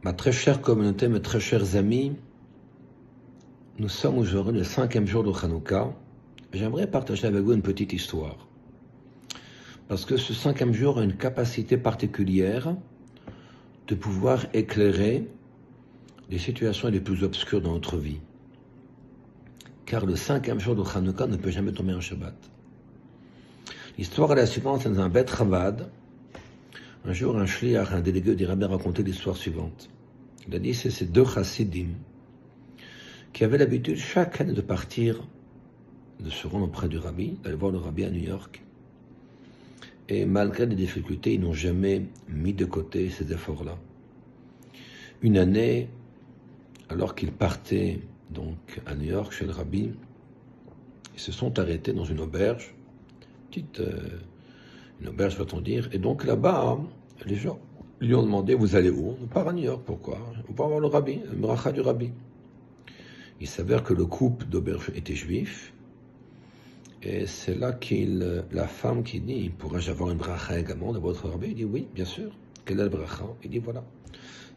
Ma très chère communauté, mes très chers amis, nous sommes aujourd'hui le 5e jour de Hanouka. J'aimerais partager avec vous une petite histoire. Parce que ce 5e jour a une capacité particulière de pouvoir éclairer les situations les plus obscures dans notre vie. Car le 5e jour de Hanouka ne peut jamais tomber en Shabbat. L'histoire est la suivante, c'est dans un Bet Chabad. Un jour, un shliach, un délégué du rabbi, racontait l'histoire suivante. Il a dit, c'est ces deux chassidim qui avaient l'habitude chaque année de partir, de se rendre auprès du rabbi, d'aller voir le rabbi à New York. Et malgré les difficultés, ils n'ont jamais mis de côté ces efforts-là. Une année, alors qu'ils partaient donc à New York chez le rabbi, ils se sont arrêtés dans une auberge, une auberge va-t-on dire, et donc là-bas, les gens lui ont demandé, vous allez où? On part à New York, pourquoi? On va voir le rabbi, le bracha du rabbi. Il s'avère que le couple d'auberge était juif, et c'est là la femme qui dit, pourrais-je avoir une bracha également de votre rabbi? Il dit oui, bien sûr. Quel est le bracha? Il dit voilà,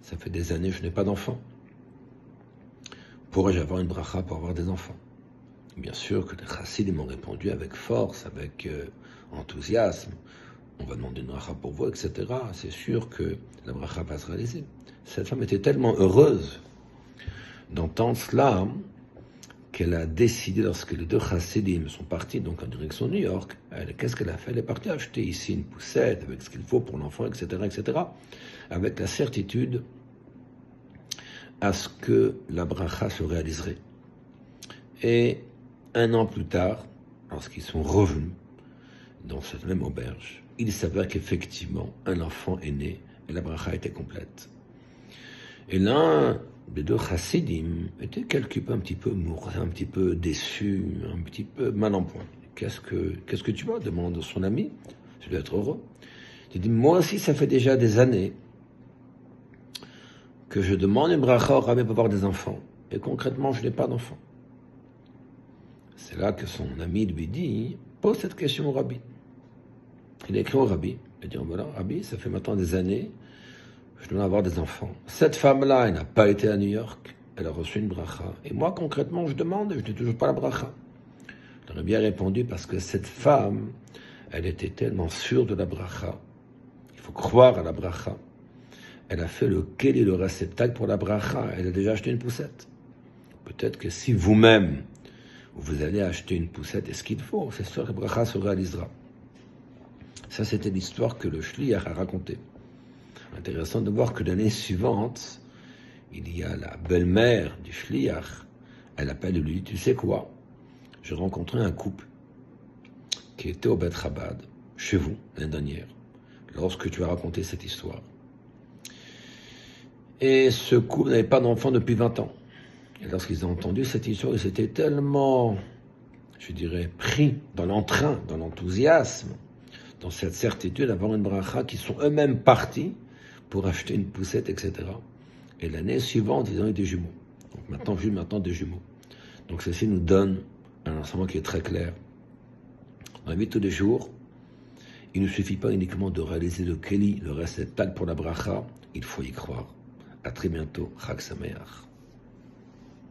ça fait des années que je n'ai pas d'enfants. Pourrais-je avoir une bracha pour avoir des enfants? Bien sûr que les chassidim m'ont répondu avec force, avec enthousiasme. On va demander une bracha pour vous, etc. C'est sûr que la bracha va se réaliser. Cette femme était tellement heureuse d'entendre cela qu'elle a décidé, lorsque les deux chassidim sont partis donc en direction de New York, qu'est-ce qu'elle a fait? Elle est partie acheter ici une poussette avec ce qu'il faut pour l'enfant, etc., etc., avec la certitude à ce que la bracha se réaliserait. Et un an plus tard, lorsqu'ils sont revenus dans cette même auberge, il s'avère qu'effectivement, un enfant est né et la bracha était complète. Et l'un des deux chassidim était quelque peu, un petit peu mourant, un petit peu déçu, un petit peu mal en point. Qu'est-ce que tu vois? Demande son ami. Je dois être heureux. Il dit, moi aussi, ça fait déjà des années que je demande une bracha au rabbi pour avoir des enfants. Et concrètement, je n'ai pas d'enfants. C'est là que son ami lui dit, pose cette question au rabbi. Il a écrit au rabbi. Il dit, voilà, rabbi, ça fait maintenant des années, je dois avoir des enfants. Cette femme-là, elle n'a pas été à New York, elle a reçu une bracha. Et moi, concrètement, je demande, et je n'ai toujours pas la bracha. Le rabbi a répondu, parce que cette femme, elle était tellement sûre de la bracha. Il faut croire à la bracha. Elle a fait le keli, le réceptacle pour la bracha. Elle a déjà acheté une poussette. Peut-être que si vous-même, vous allez acheter une poussette et ce qu'il faut, c'est sûr que la bracha se réalisera. Ça, c'était l'histoire que le shliach a racontée. Intéressant de voir que l'année suivante, il y a la belle-mère du shliach, elle appelle et lui dit, tu sais quoi? J'ai rencontré un couple qui était au Bet Chabad, chez vous, l'année dernière, lorsque tu as raconté cette histoire. Et ce couple n'avait pas d'enfant depuis 20 ans. Et lorsqu'ils ont entendu cette histoire, ils étaient tellement, je dirais, pris dans l'entrain, dans l'enthousiasme, dans cette certitude d'avoir une bracha, qui sont eux-mêmes partis pour acheter une poussette, etc. Et l'année suivante, ils ont eu des jumeaux. Donc maintenant des jumeaux. Donc ceci nous donne un enseignement qui est très clair. Dans la vie de tous les jours, il ne suffit pas uniquement de réaliser le keli, le réceptacle pour la bracha, il faut y croire. À très bientôt, Chag Sameach.